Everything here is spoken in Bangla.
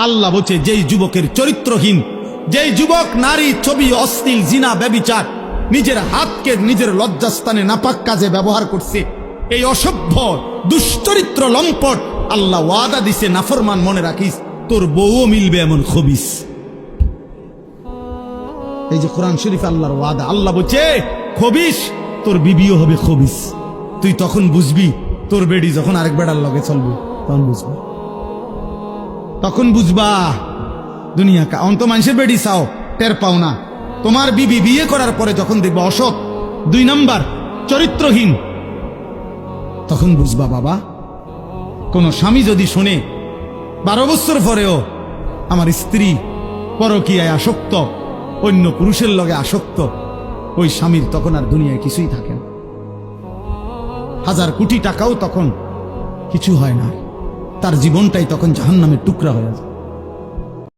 আল্লাহ বলছে যেই যুবকের চরিত্রহীন, যেই যুবক নারী, ছবি, অশ্লীল, জিনা, ব্যভিচার, নিজের হাতকে নিজের লজ্জাস্থানে নাপাক কাজে ব্যবহার করছে, এই অসভ্য দুশ্চরিত্র লম্পট, আল্লাহ ওয়াদা দিছে নাফরমান, মনে রাখিস তোর বউও মিলবে এমন খবিস। এই যে কোরআন শরীফ আল্লাহর ওয়াদা, আল্লাহ বলছে খবিস, তোর বিবিও হবে খবিস। তুই তখন বুঝবি, তোর বেডি যখন আরেক বেড়ার লগে চলবে তখন বুঝবি, তখন বুঝবা দুনিয়া কা অন্ত মানুষের বেডি চাও, টের পাও না। তোমার বিবি বিয়ে করার পরে যখন দেখবা অসৎ, 2 নাম্বার চরিত্রহীন, তখন বুঝবা বাবা। কোন স্বামী যদি শুনে 12 বছর পরেও আমার স্ত্রী পরকীয়ায় আসক্ত, অন্য পুরুষের লগে আসক্ত, ওই স্বামীর তখন আর দুনিয়ায় কিছুই থাকে না। 1000 কোটি টাকাও তখন কিছু হয় না, তার জীবনটাই তখন জাহান্নামের টুকরা হয়ে যায়।